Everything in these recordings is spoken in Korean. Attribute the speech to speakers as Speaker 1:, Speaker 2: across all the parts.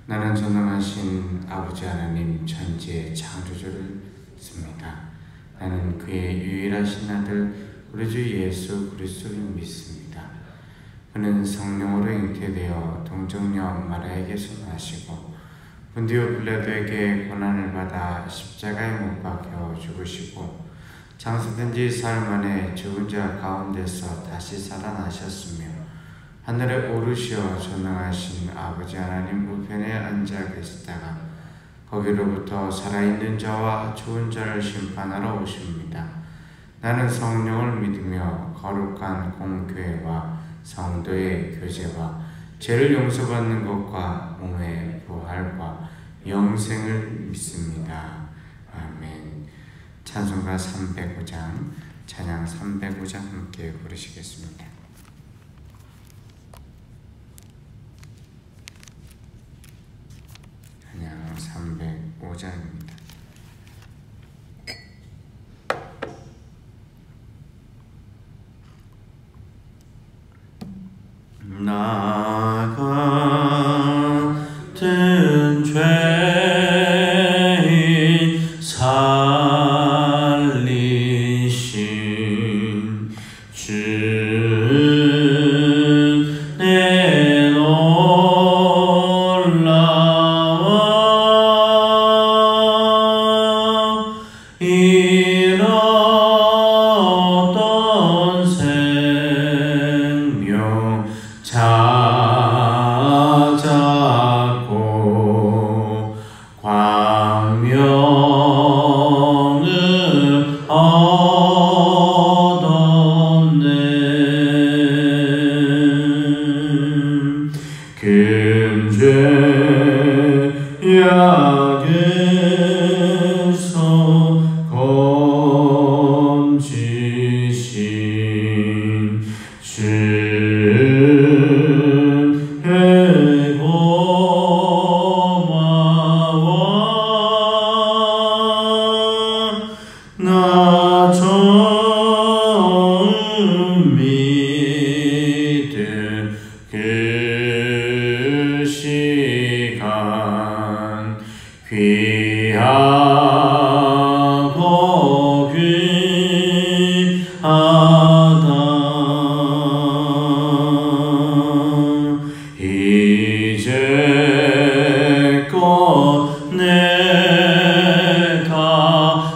Speaker 1: 나는 전능하신 아버지 하나님 천지의 창조주를 믿습니다. 나는 그의 유일하신 아들 우리 주 예수 그리스도를 믿습니다. 그는 성령으로 잉태되어 동정녀 마리아에게서 나시고 본디오 빌라도에게 고난을 받아 십자가에 못 박혀 죽으시고 장사된 지 사흘 만에 죽은 자 가운데서 다시 살아나셨으며 하늘에 오르시어 전능하신 아버지 하나님 우편에 앉아 계시다가 거기로부터 살아있는 자와 죽은 자를 심판하러 오십니다. 나는 성령을 믿으며 거룩한 공교회와 성도의 교제와 죄를 용서받는 것과 몸의 부활과 영생을 믿습니다. 아멘. 찬송가 305장, 찬양 305장 함께 부르시겠습니다. 찬양 305장입니다. 나 같은 죄인 살리신 주 내 놀라워 잃었던 생명 찾았고 광명을 얻었네. 금죄약에서 건지신 주의 고마워. 나 처음 믿은 그 시간 귀하고 귀하다. 이제껏 내가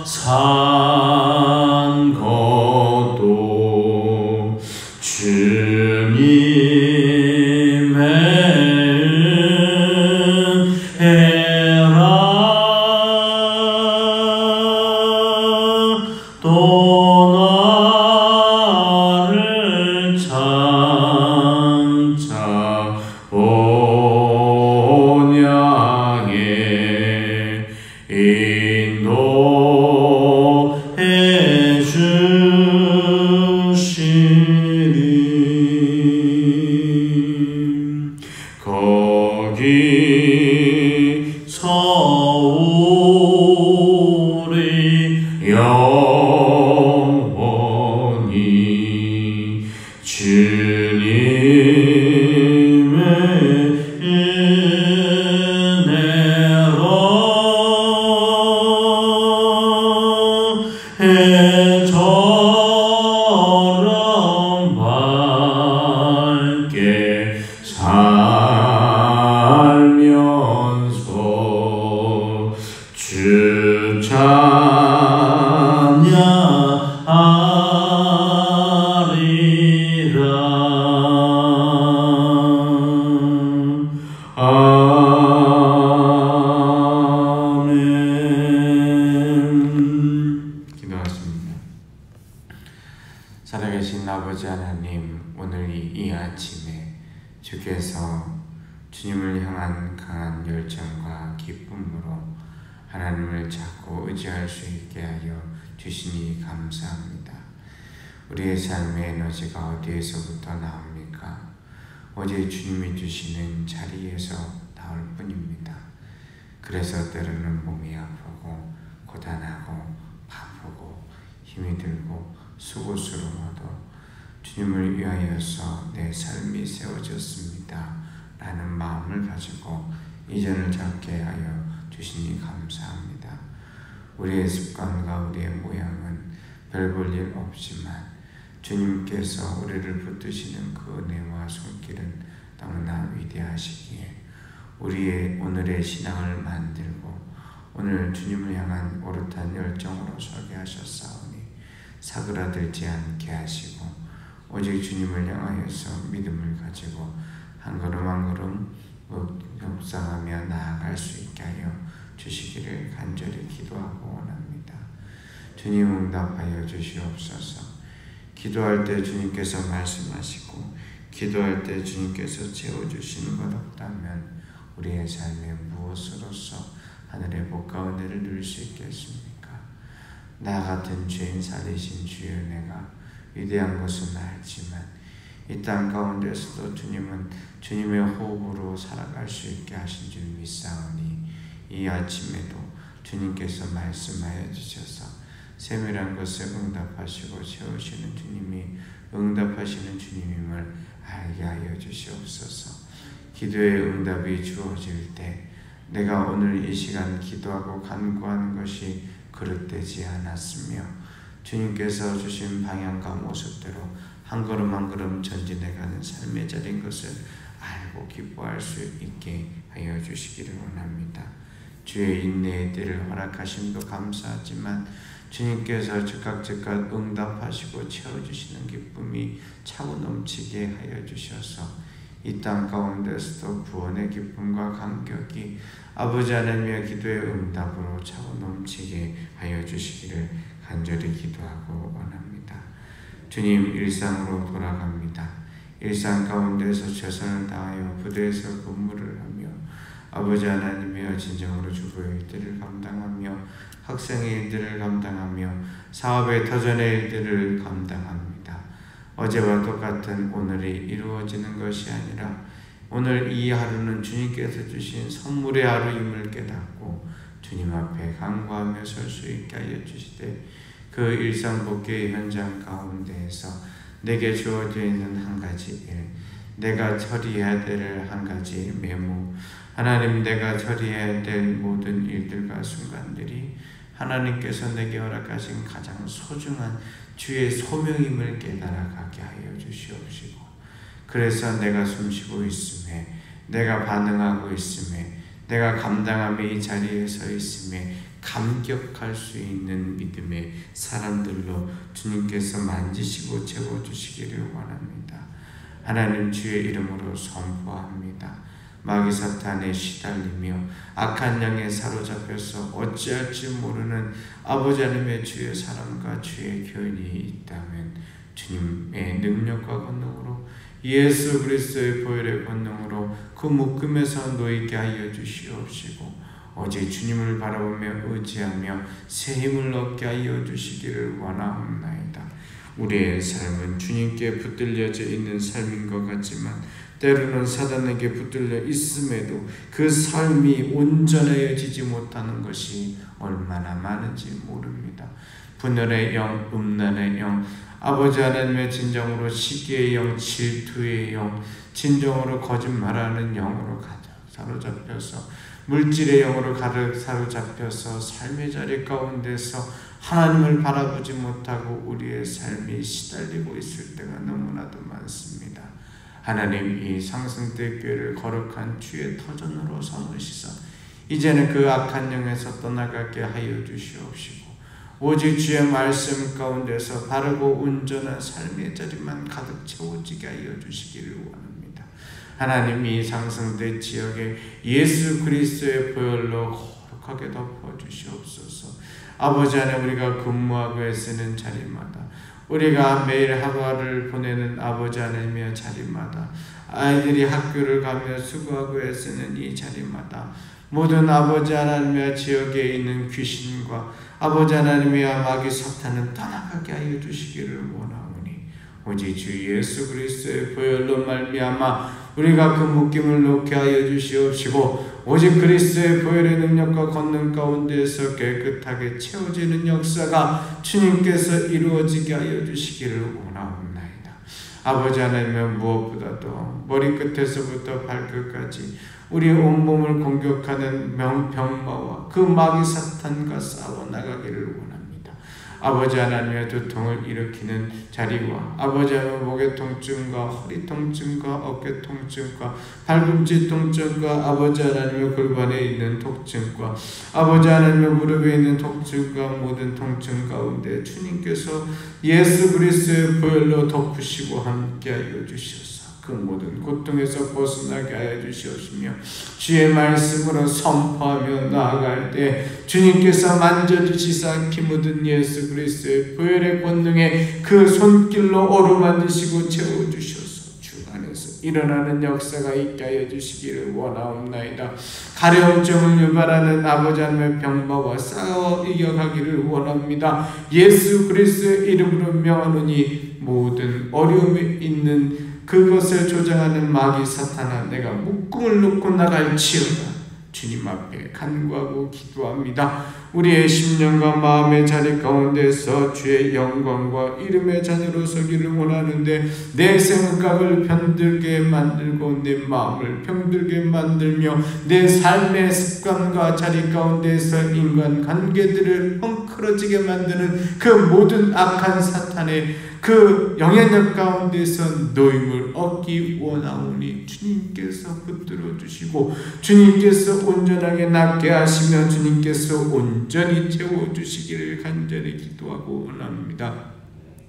Speaker 1: 산 것도 주님의 은혜라. 또 나를 장차 본향에 인도해 주시리. 거기서 우리 영원히 주님의 은혜로 해처럼 밝게 살면서 주 찬양하리라. 아멘. 기도하십니다. 살아계신 아버지 하나님, 오늘 이 아침에 주께서 주님을 향한 강한 열정과 기쁨으로 하나님을 찾고 의지할 수 있게 하여 주시니 감사합니다. 우리의 삶의 에너지가 어디에서부터 나옵니까? 오직 주님이 주시는 자리에서 나올 뿐입니다. 그래서 때로는 몸이 아프고 고단하고 바쁘고 힘이 들고 수고스러워도 주님을 위하여서 내 삶이 세워졌습니다 라는 마음을 가지고 이 비전을 잡게 하여 주시니 감사합니다. 우리의 습관과 우리의 모양은 별 볼 일 없지만 주님께서 우리를 붙드시는 그 은혜와 손길은 너무나 위대하시기에 우리의 오늘의 신앙을 만들고 오늘 주님을 향한 오롯한 열정으로 서게 하셨사오니 사그라들지 않게 하시고 오직 주님을 향하여서 믿음을 가지고 한 걸음 한 걸음 묵상하며 나아갈 수 있게 하여 주시기를 간절히 기도하고 원합니다. 주님 응답하여 주시옵소서. 기도할 때 주님께서 말씀하시고 기도할 때 주님께서 채워주시는 것 없다면 우리의 삶에 무엇으로서 하늘의 복과 은혜를 누릴 수 있겠습니까? 나 같은 죄인 살리신 주의 은혜가 위대한 것은 알지만 이 땅 가운데서도 주님은 주님의 호흡으로 살아갈 수 있게 하신 줄 믿사오니 이 아침에도 주님께서 말씀하여 주셔서 세밀한 것을 응답하시고 채우시는 주님이 응답하시는 주님임을 알게 하여 주시옵소서. 기도의 응답이 주어질 때 내가 오늘 이 시간 기도하고 간구하는 것이 그릇되지 않았으며 주님께서 주신 방향과 모습대로 한 걸음 한 걸음 전진해가는 삶의 자리인 것을 알고 기뻐할 수 있게 하여 주시기를 원합니다. 주의 인내의 때를 허락하심도 감사하지만 주님께서 즉각 응답하시고 채워주시는 기쁨이 차고 넘치게 하여 주셔서 이 땅 가운데서도 구원의 기쁨과 감격이 아버지 하나님의 기도의 응답으로 차고 넘치게 하여 주시기를 간절히 기도하고 원합니다. 주님, 일상으로 돌아갑니다. 일상 가운데서 최선을 다하여 부대에서 근무를 하며 아버지 하나님의 진정으로 주부의 일들을 감당하며 학생의 일들을 감당하며 사업의 터전의 일들을 감당합니다. 어제와 똑같은 오늘이 이루어지는 것이 아니라 오늘 이 하루는 주님께서 주신 선물의 하루임을 깨닫고 주님 앞에 간구하며 설 수 있게 하여 주시되 그 일상복귀의 현장 가운데에서 내게 주어져 있는 한 가지 일, 내가 처리해야 될 한 가지 메모, 하나님 내가 처리해야 될 모든 일들과 순간들이 하나님께서 내게 허락하신 가장 소중한 주의 소명임을 깨달아가게 하여 주시옵시고 그래서 내가 숨쉬고 있음에 내가 반응하고 있음에 내가 감당하며 이 자리에 서 있음에 감격할 수 있는 믿음의 사람들로 주님께서 만지시고 채워주시기를 원합니다. 하나님 주의 이름으로 선포합니다. 마귀 사탄에 시달리며 악한 영에 사로잡혀서 어찌할지 모르는 아버지 하나님의 주의 사랑과 주의 교훈이 있다면 주님의 능력과 권능으로 예수 그리스도의 보혈의 권능으로 그 묶음에서 놓이게 하여 주시옵시고 오직 주님을 바라보며 의지하며 새 힘을 얻게 하여 주시기를 원하옵나이다. 우리의 삶은 주님께 붙들려져 있는 삶인 것 같지만 때로는 사단에게 붙들려 있음에도 그 삶이 온전해지지 못하는 것이 얼마나 많은지 모릅니다. 분열의 영, 음란의 영, 아버지 하나님의 진정으로 시기의 영, 질투의 영, 진정으로 거짓말하는 영으로 가득 사로잡혀서 물질의 영으로 가득 사로잡혀서 삶의 자리 가운데서 하나님을 바라보지 못하고 우리의 삶이 시달리고 있을 때가 너무나도 많습니다. 하나님 이 상승대 교회를 거룩한 주의 터전으로 삼으시사 이제는 그 악한 영에서 떠나가게 하여 주시옵시고 오직 주의 말씀 가운데서 바르고 온전한 삶의 자리만 가득 채워지게 하여 주시기를 원합니다. 하나님 이 상승대 지역에 예수 그리스도의 보혈로 거룩하게 덮어주시옵소서. 아버지 안에 우리가 근무하고 애쓰는 자리마다 우리가 매일 하루하루를 보내는 아버지 하나님의 자리마다 아이들이 학교를 가며 수고하고 애쓰는 이 자리마다 모든 아버지 하나님의 지역에 있는 귀신과 아버지 하나님의 마귀 사탄은 떠나가게 하여 주시기를 원하오니 오직 주 예수 그리스도의 보혈로 말미암아 우리가 그 묶임을 놓게 하여 주시옵시고 오직 그리스도의 보혈의 능력과 권능 가운데에서 깨끗하게 채워지는 역사가 주님께서 이루어지게 하여 주시기를 원하옵나이다. 아버지 하나님은 무엇보다도 머리끝에서부터 발끝까지 우리의 온몸을 공격하는 병마와 그 마귀 사탄과 싸워 나가기를 원합니다. 아버지 하나님의 두통을 일으키는 자리와 아버지 하나님의 목의 통증과 허리 통증과 어깨 통증과 발꿈치 통증과 아버지 하나님의 골반에 있는 통증과 아버지 하나님의 무릎에 있는 통증과 모든 통증 가운데 주님께서 예수 그리스도의 보혈로 덮으시고 함께하여 주시옵소서. 그 모든 고통에서 벗어나게 하여 주시옵시며 주의 말씀으로 선포하며 나아갈 때 주님께서 만져주시사 피 묻은 예수 그리스도의 보혈의 권능에 그 손길로 어루만지시고 채워주셔서 주 안에서 일어나는 역사가 있게 하여 주시기를 원하옵나이다. 가려움증을 유발하는 아버지 하나님의 병마와 싸워 이겨가기를 원합니다. 예수 그리스도의 이름으로 명하노니 모든 어려움이 있는 그것을 조장하는 마귀 사탄아, 내가 묶음을 놓고 나갈지어다. 주님 앞에 간구하고 기도합니다. 우리의 심령과 마음의 자리 가운데서 주의 영광과 이름의 자녀로 서기를 원하는데 내 생각을 병들게 만들고 내 마음을 병들게 만들며 내 삶의 습관과 자리 가운데서 인간 관계들을 헝클어지게 만드는 그 모든 악한 사탄의 그 영향력 가운데서 노임을 얻기 원하오니 주님께서 붙들어 주시고 주님께서 온전하게 낫게 하시며 주님께서 온전히 채워주시기를 간절히 기도하고 원합니다.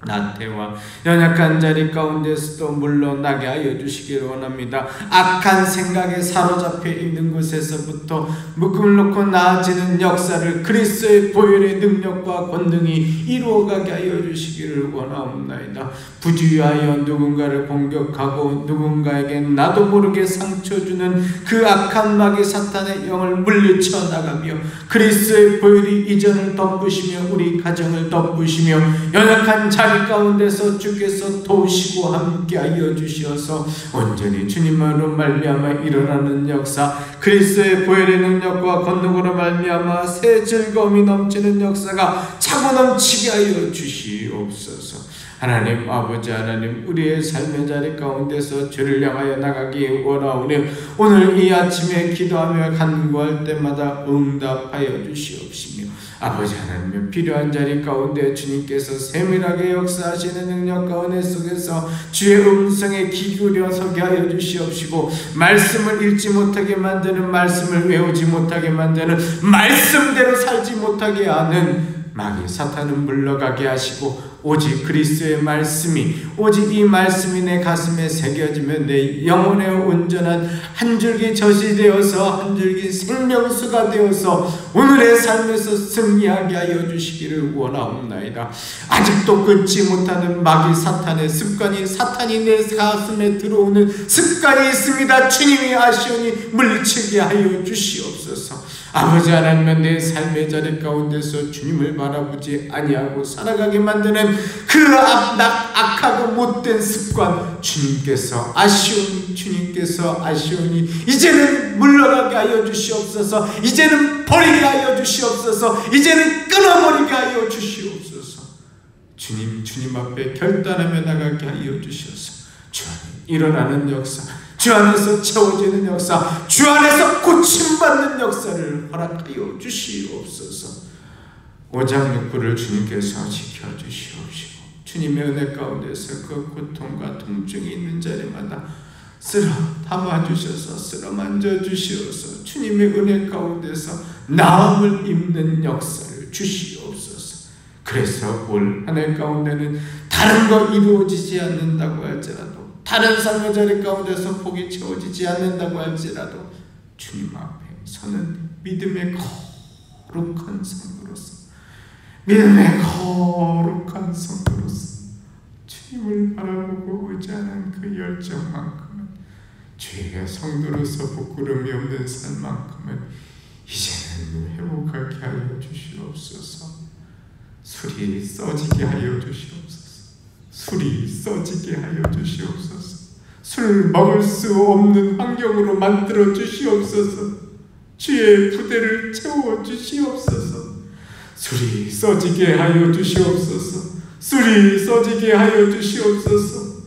Speaker 1: 나태와 연약한 자리 가운데서도 물러나게 하여 주시기를 원합니다. 악한 생각에 사로잡혀 있는 곳에서부터 묶음을 놓고 나아지는 역사를 그리스도의 보혈의 능력과 권능이 이루어가게 하여 주시기를 원하옵나이다. 부주의하여 누군가를 공격하고 누군가에게 나도 모르게 상처 주는 그 악한 마귀 사탄의 영을 물리쳐 나가며 그리스도의 보혈이 이전을 덮으시며 우리 가정을 덮으시며 연약한 자리 가운데서 주께서 도우시고 함께하여 주시어서 온전히 주님으로 말미암아 일어나는 역사, 그리스도의 보혈의 능력과 권능으로 말미암아 새 즐거움이 넘치는 역사가 차고 넘치게 하여 주시옵소서. 하나님 아버지 하나님, 우리의 삶의 자리 가운데서 주를 향하여 나가기 원하오니 오늘 이 아침에 기도하며 간구할 때마다 응답하여 주시옵시며 아버지 하나님의 필요한 자리 가운데 주님께서 세밀하게 역사하시는 능력 가운데 속에서 주의 음성에 귀 기울여 서게 하여 주시옵시고 말씀을 읽지 못하게 만드는, 말씀을 외우지 못하게 만드는, 말씀대로 살지 못하게 하는 마귀 사탄은 물러가게 하시고 오직 그리스도의 말씀이, 오직 이 말씀이 내 가슴에 새겨지면 내 영혼에 온전한 한 줄기 젖이 되어서 한 줄기 생명수가 되어서 오늘의 삶에서 승리하게 하여 주시기를 원하옵나이다. 아직도 끊지 못하는 마귀 사탄의 습관이, 사탄이 내 가슴에 들어오는 습관이 있습니다. 주님이 아시오니 물리치게 하여 주시옵소서. 아버지 하나님은 내 삶의 자리 가운데서 주님을 바라보지 아니하고 살아가게 만드는 그 악하고 못된 습관 주님께서 아시오니 이제는 물러가게 하여 주시옵소서. 이제는 버리게 하여 주시옵소서. 이제는 끊어버리게 하여 주시옵소서. 주님 앞에 결단하며 나가게 하여 주셔서 주 안에 일어나는 역사, 주 안에서 채워지는 역사, 주 안에서 고침받는 역사를 허락하여 주시옵소서. 오장육부를 주님께서 지켜주시옵시고 주님의 은혜 가운데서 그 고통과 통증이 있는 자리마다 쓸어 담아주셔서 쓸어 만져주시어서 주님의 은혜 가운데서 나음을 입는 역사를 주시옵소서. 그래서 올 한 해 가운데는 다른 거 이루어지지 않는다고 할지라도, 다른 삶의 자리 가운데서 복이 채워지지 않는다고 할지라도 주님 앞에 서는 믿음의 거룩한 성도로서, 믿음의 거룩한 성도로서 주님을 바라보고 의지하는 그 열정만큼은, 주의 성도로서 부끄러움이 없는 삶만큼은 이제는 회복하게 하여 주시옵소서. 술이 써지게 하여 주시옵소서. 술이 써지게 하여 주시옵소서. 술을 먹을 수 없는 환경으로 만들어 주시옵소서. 주의 부대를 채워 주시옵소서. 술이 써지게 하여 주시옵소서. 술이 써지게 하여 주시옵소서.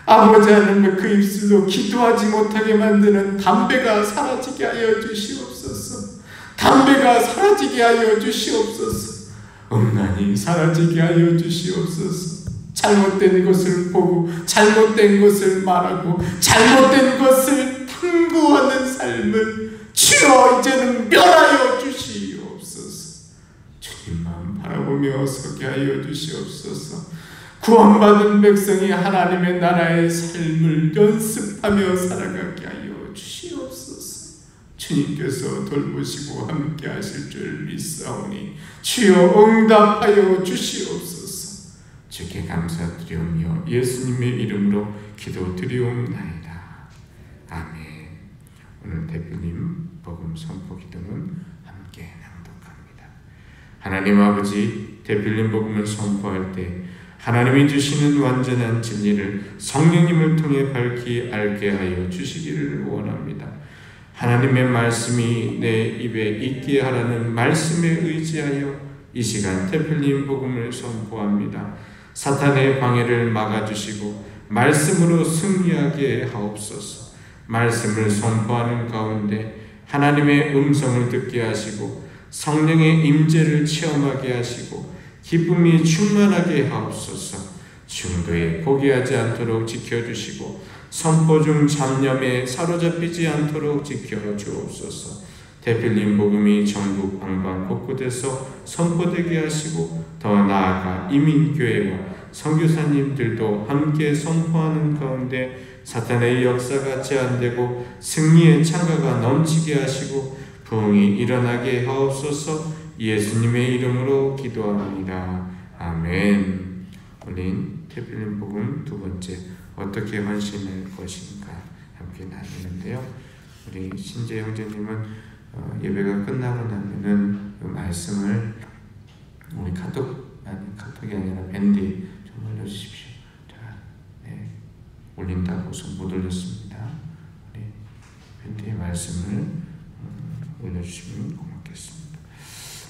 Speaker 1: 아버지 하나님, 그 입술로 기도하지 못하게 만드는 담배가 사라지게 하여 주시옵소서. 담배가 사라지게 하여 주시옵소서. 음란이 사라지게 하여 주시옵소서. 잘못된 것을 보고 잘못된 것을 말하고 잘못된 것을 탐구하는 삶을 주여 이제는 멸하여 주시옵소서. 주님만 바라보며 서게 하여 주시옵소서. 구원받은 백성이 하나님의 나라의 삶을 연습하며 살아가게 하여 주시옵소서. 주님께서 돌보시고 함께 하실 줄 믿사오니 주여 응답하여 주시옵소서. 주께 감사드리오며 예수님의 이름으로 기도드리옵나이다. 아멘. 오늘 대표님 복음 선포 기도는 함께 낭독합니다. 하나님 아버지, 대표님 복음을 선포할 때 하나님이 주시는 완전한 진리를 성령님을 통해 밝히 알게 하여 주시기를 원합니다. 하나님의 말씀이 내 입에 있게 하라는 말씀에 의지하여 이 시간 대표님 복음을 선포합니다. 사탄의 방해를 막아주시고 말씀으로 승리하게 하옵소서. 말씀을 선포하는 가운데 하나님의 음성을 듣게 하시고 성령의 임재를 체험하게 하시고 기쁨이 충만하게 하옵소서. 중도에 포기하지 않도록 지켜주시고 선포 중 잡념에 사로잡히지 않도록 지켜주옵소서. 대필님 복음이 전국 방방 곳곳에서 선포되게 하시고 더 나아가 이민교회와 선교사님들도 함께 선포하는 가운데 사탄의 역사가 제한되고 승리의 창가가 넘치게 하시고 부흥이 일어나게 하옵소서. 예수님의 이름으로 기도합니다. 아멘. 우린 대필님 복음 두 번째, 어떻게 헌신할 것인가 함께 나누는데요. 우리 신재 형제님은 예배가 끝나고 나면은 그 말씀을 우리 카톡이 아니라 밴드에 좀 올려주십시오. 제가 올린다고 해서 못 올렸습니다. 우리 밴드의 말씀을 올려주시면 고맙겠습니다.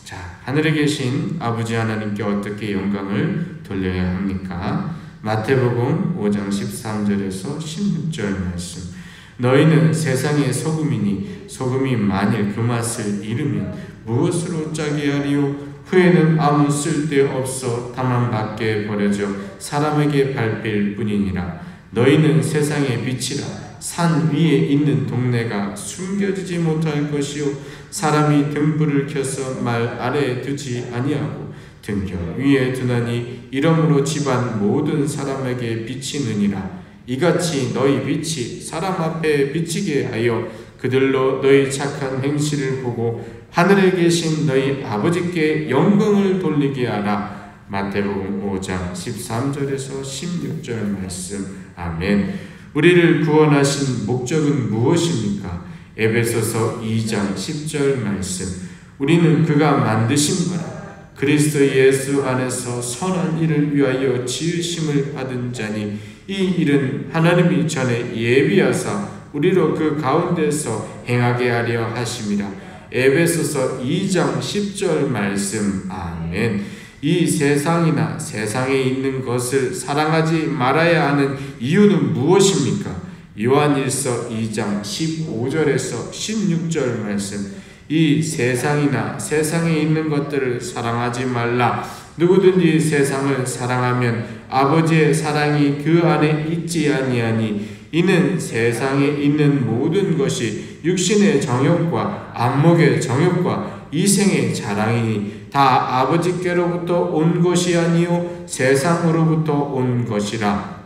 Speaker 1: 자, 하늘에 계신 아버지 하나님께 어떻게 영광을 돌려야 합니까? 마태복음 5장 13절에서 16절 말씀. 너희는 세상의 소금이니 소금이 만일 그 맛을 잃으면 무엇으로 짜게 하리요? 후에는 아무 쓸데없어 다만 밖에 버려져 사람에게 밟힐 뿐이니라. 너희는 세상의 빛이라. 산 위에 있는 동네가 숨겨지지 못할 것이요 사람이 등불을 켜서 말 아래에 두지 아니하고 등겨 위에 두나니 이러므로 집안 모든 사람에게 비치느니라. 이같이 너희 빛이 사람 앞에 비치게 하여 그들로 너희 착한 행실을 보고 하늘에 계신 너희 아버지께 영광을 돌리게 하라. 마태복음 5장 13절에서 16절 말씀. 아멘. 우리를 구원하신 목적은 무엇입니까? 에베소서 2장 10절 말씀. 우리는 그가 만드신 바라. 그리스도 예수 안에서 선한 일을 위하여 지으심을 받은 자니 이 일은 하나님이 전에 예비하사 우리로 그 가운데서 행하게 하려 하심이라. 에베소서 2장 10절 말씀. 아멘. 이 세상이나 세상에 있는 것을 사랑하지 말아야 하는 이유는 무엇입니까? 요한일서 2장 15절에서 16절 말씀. 이 세상이나 세상에 있는 것들을 사랑하지 말라. 누구든지 세상을 사랑하면 아버지의 사랑이 그 안에 있지 아니하니 이는 세상에 있는 모든 것이 육신의 정욕과 안목의 정욕과 이생의 자랑이니 다 아버지께로부터 온 것이 아니요 세상으로부터 온 것이라.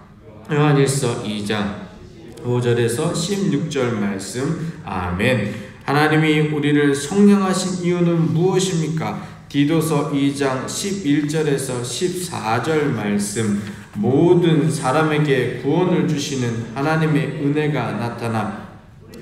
Speaker 1: 요한일서 2장 5절에서 16절 말씀. 아멘. 하나님이 우리를 속량하신 이유는 무엇입니까? 디도서 2장 11절에서 14절 말씀. 모든 사람에게 구원을 주시는 하나님의 은혜가 나타나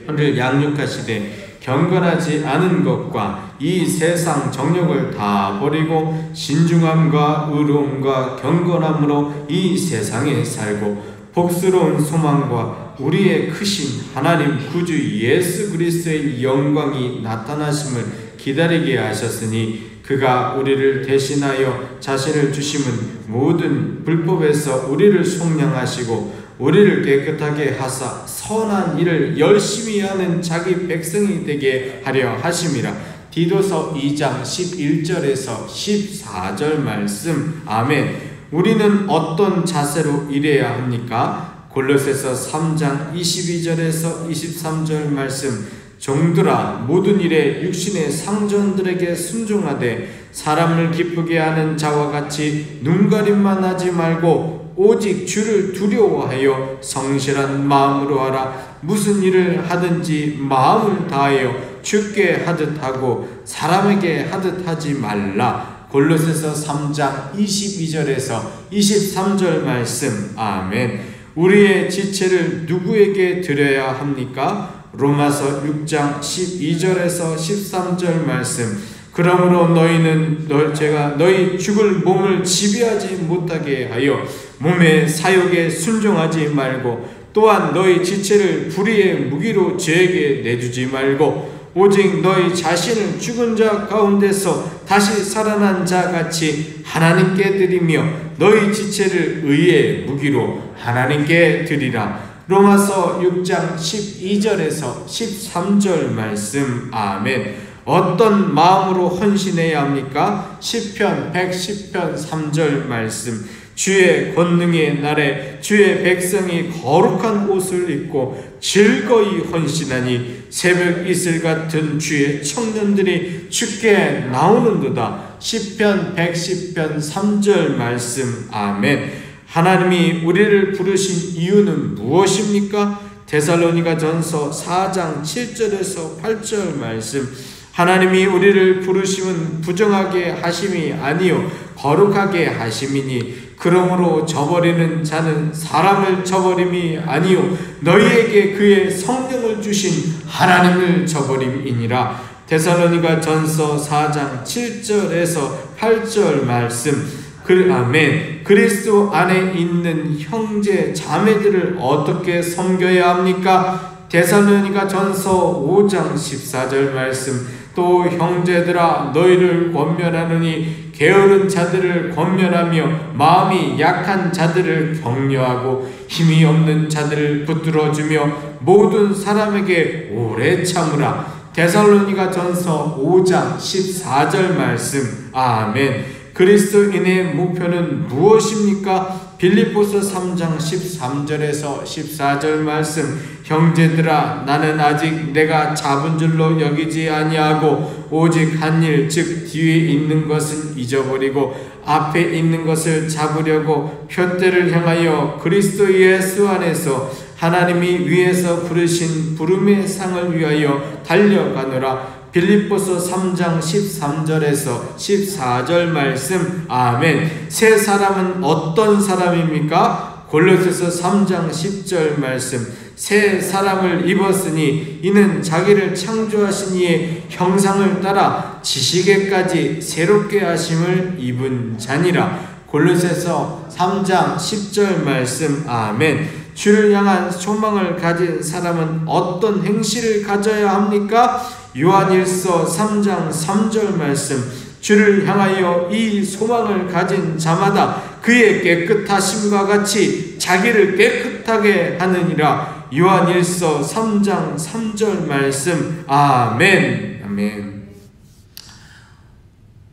Speaker 1: 우리를 양육하시되 경건하지 않은 것과 이 세상 정욕을 다 버리고 신중함과 의로움과 경건함으로 이 세상에 살고 복스러운 소망과 우리의 크신 하나님 구주 예수 그리스도의 영광이 나타나심을 기다리게 하셨으니 그가 우리를 대신하여 자신을 주심은 모든 불법에서 우리를 속량하시고 우리를 깨끗하게 하사 선한 일을 열심히 하는 자기 백성이 되게 하려 하심이라. 디도서 2장 11절에서 14절 말씀. 아멘. 우리는 어떤 자세로 일해야 합니까? 골로새서 3장 22절에서 23절 말씀. 종들아, 모든 일에 육신의 상전들에게 순종하되 사람을 기쁘게 하는 자와 같이 눈가림만 하지 말고 오직 주를 두려워하여 성실한 마음으로 하라. 무슨 일을 하든지 마음을 다하여 주께 하듯 하고 사람에게 하듯 하지 말라. 골로새서 3장 22절에서 23절 말씀. 아멘. 우리의 지체를 누구에게 드려야 합니까? 로마서 6장 12절에서 13절 말씀. 그러므로 너희는 제가 너희 죽을 몸을 지배하지 못하게 하여 몸의 사욕에 순종하지 말고 또한 너희 지체를 불의의 무기로 죄에게 내주지 말고 오직 너희 자신을 죽은 자 가운데서 다시 살아난 자 같이 하나님께 드리며 너희 지체를 의의 무기로 하나님께 드리라. 로마서 6장 12절에서 13절 말씀. 아멘. 어떤 마음으로 헌신해야 합니까? 시편 110편 3절 말씀. 주의 권능의 날에 주의 백성이 거룩한 옷을 입고 즐거이 헌신하니 새벽 이슬 같은 주의 청년들이 주께 나오는도다. 시편 110편 3절 말씀. 아멘. 하나님이 우리를 부르신 이유는 무엇입니까? 데살로니가전서 4장 7절에서 8절 말씀. 하나님이 우리를 부르심은 부정하게 하심이 아니요 거룩하게 하심이니 그러므로 저버리는 자는 사람을 저버림이 아니요 너희에게 그의 성령을 주신 하나님을 저버림이니라. 데살로니가전서 4장 7절에서 8절 말씀. 아멘. 그리스도 안에 있는 형제 자매들을 어떻게 섬겨야 합니까? 데살로니가전서 5장 14절 말씀. 또 형제들아, 너희를 권면하노니 게으른 자들을 권면하며 마음이 약한 자들을 격려하고 힘이 없는 자들을 붙들어주며 모든 사람에게 오래 참으라. 데살로니가전서 5장 14절 말씀. 아멘. 그리스도인의 목표는 무엇입니까? 빌립보서 3장 13절에서 14절 말씀. 형제들아, 나는 아직 내가 잡은 줄로 여기지 아니하고 오직 한 일, 즉 뒤에 있는 것은 잊어버리고 앞에 있는 것을 잡으려고 표대를 향하여 그리스도 예수 안에서 하나님이 위에서 부르신 부름의 상을 위하여 달려가노라. 빌립보서 3장 13절에서 14절 말씀. 아멘. 새 사람은 어떤 사람입니까? 골로새서 3장 10절 말씀. 새 사람을 입었으니 이는 자기를 창조하신 이의 형상을 따라 지식에까지 새롭게 하심을 입은 자니라. 골로새서 3장 10절 말씀. 아멘. 주를 향한 소망을 가진 사람은 어떤 행실을 가져야 합니까? 요한일서 3장 3절 말씀. 주를 향하여 이 소망을 가진 자마다 그의 깨끗하심과 같이 자기를 깨끗하게 하느니라. 요한일서 3장 3절 말씀. 아멘. 아멘.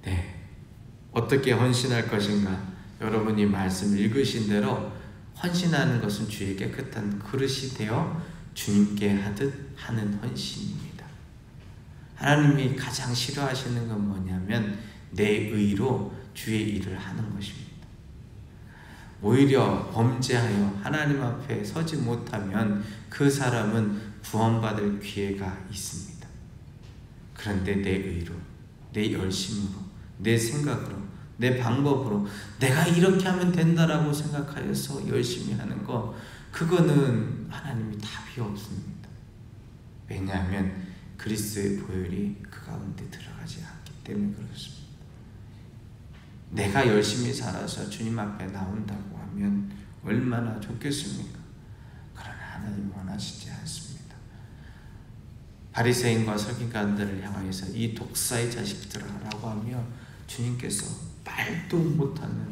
Speaker 1: 네, 어떻게 헌신할 것인가? 여러분이 말씀 읽으신 대로 헌신하는 것은 주의 깨끗한 그릇이 되어 주님께 하듯 하는 헌신입니다. 하나님이 가장 싫어하시는 건 뭐냐면 내 의로 주의 일을 하는 것입니다. 오히려 범죄하여 하나님 앞에 서지 못하면 그 사람은 구원받을 기회가 있습니다. 그런데 내 의로, 내 열심으로, 내 생각으로, 내 방법으로 내가 이렇게 하면 된다라고 생각하여서 열심히 하는 거, 그거는 하나님이 답이 없습니다. 왜냐하면 그리스도의 보혈이 그 가운데 들어가지 않기 때문에 그렇습니다. 내가 열심히 살아서 주님 앞에 나온다고 하면 얼마나 좋겠습니까? 그러나 하나님 원하시지 않습니다. 바리새인과 서기관들을 향하여서 이 독사의 자식들아라고 하며 주님께서 말도 못하는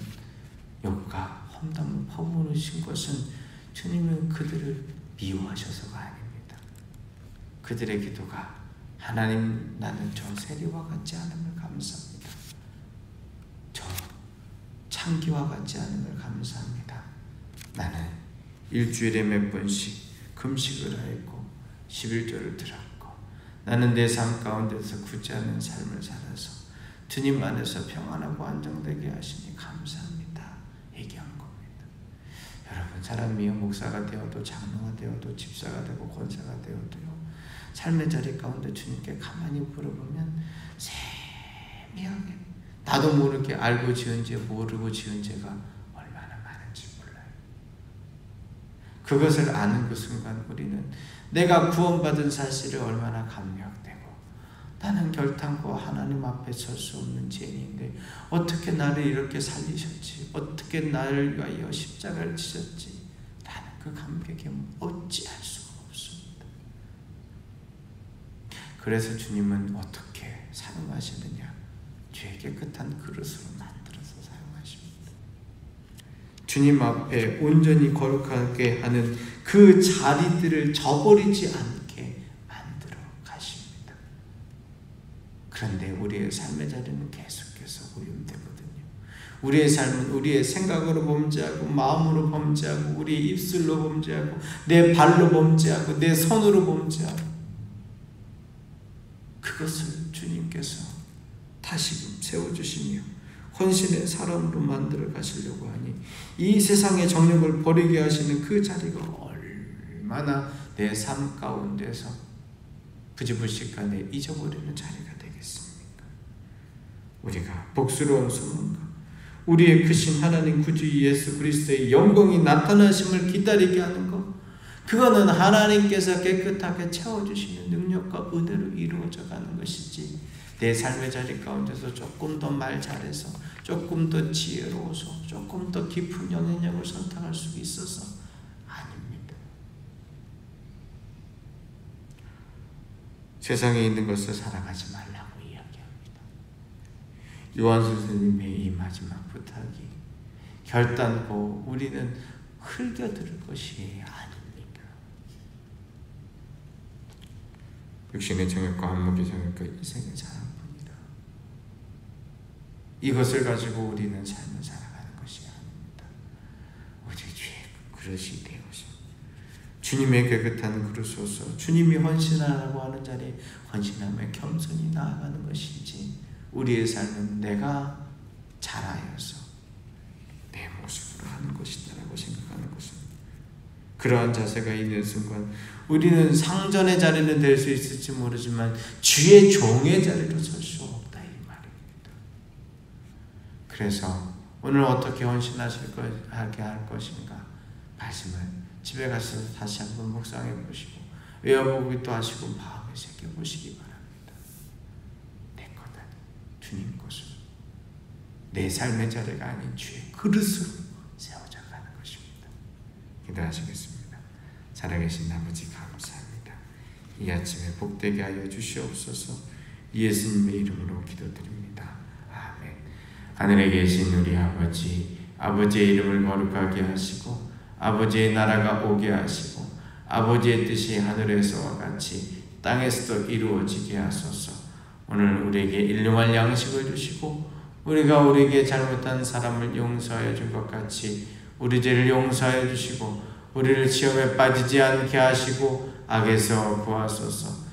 Speaker 1: 욕과 험담을 퍼부으신 것은 주님은 그들을 미워하셔서가 아닙니다. 그들의 기도가 하나님, 나는 저 세리와 같지 않음을 감사합니다. 저 창기와 같지 않음을 감사합니다. 나는 일주일에 몇 번씩 금식을 하였고 11조를 들었고 나는 내 삶 가운데서 굳지 않은 삶을 살아서 주님 안에서 평안하고 안정되게 하시니 감사합니다. 얘기한 겁니다. 여러분, 사람이요 목사가 되어도 장로가 되어도 집사가 되고 권사가 되어도요 삶의 자리 가운데 주님께 가만히 물어보면 세미하게 나도 모르게 알고 지은 죄 모르고 지은 죄가 얼마나 많은지 몰라요. 그것을 아는 그 순간 우리는 내가 구원받은 사실을 얼마나 감격되고 나는 결탄코 하나님 앞에 설 수 없는 죄인인데 어떻게 나를 이렇게 살리셨지, 어떻게 나를 위하여 십자가를 지셨지 라는 그 감격이 어찌할 수가 없습니다. 그래서 주님은 어떻게 사용하시느냐, 죄 깨끗한 그릇으로 만들어서 사용하십니다. 주님 앞에 온전히 거룩하게 하는 그 자리들을 저버리지 않게 만들어 가십니다. 그런데 우리의 삶의 자리는 계속해서 오염되거든요. 우리의 삶은 우리의 생각으로 범죄하고 마음으로 범죄하고 우리의 입술로 범죄하고 내 발로 범죄하고 내 손으로 범죄하고 그것을 주님께서 다시금 세워주시며 헌신의 사람으로 만들어 가시려고 하니 이 세상의 정욕을 버리게 하시는 그 자리가 얼마나 내 삶 가운데서 부지불식간에 잊어버리는 자리가 되겠습니까? 우리가 복스러운 소망과 우리의 크신 하나님 구주 예수 그리스도의 영광이 나타나심을 기다리게 하는 것, 그거는 하나님께서 깨끗하게 채워주시는 능력과 은혜로 이루어져 가는 것이지 내 삶의 자리 가운데서 조금 더 말 잘해서 조금 더 지혜로워서 조금 더 깊은 영향력을 선택할 수 있어서 아닙니다. 세상에 있는 것을 살아가지 말라고 이야기합니다. 요한 선생님의 이 마지막 부탁이 결단코 우리는 흘겨들을 것이 아닙니다. 육신의 정욕과 안목의 정욕과 인생의 자랑뿐이라. 이것을 가지고 우리는 삶을 살아가는 것이 아닙니다. 오직 주의 그릇이 되어서 주님의 깨끗한 그릇으로서 주님이 헌신하라고 하는 자리에 헌신하며 겸손히 나아가는 것이지 우리의 삶은 내가 잘하여서 내 모습으로 하는 것이다라고 생각하는 것입니다. 그러한 자세가 있는 순간 우리는 상전의 자리는 될 수 있을지 모르지만 주의 종의 자리로 설 수 없다 이 말입니다. 그래서 오늘 어떻게 헌신하게 할 것인가 말씀을 집에 가서 다시 한번 묵상해 보시고 외워보기도 하시고 마음에 새겨 보시기 바랍니다. 내 것 아닌 주님 것으로 내 삶의 자리가 아닌 주의 그릇으로 세워져 가는 것입니다. 기도하시겠습니다. 살아계신 아버지 감사합니다. 이 아침에 복되게 하여 주시옵소서. 예수님의 이름으로 기도드립니다. 아멘. 하늘에 계신 우리 아버지, 아버지의 이름을 거룩하게 하시고 아버지의 나라가 오게 하시고 아버지의 뜻이 하늘에서와 같이 땅에서도 이루어지게 하소서. 오늘 우리에게 일용할 양식을 주시고 우리가 우리에게 잘못한 사람을 용서하여 준 것 같이 우리 죄를 용서하여 주시고 우리를 시험에 빠지지 않게 하시고 악에서 구하소서.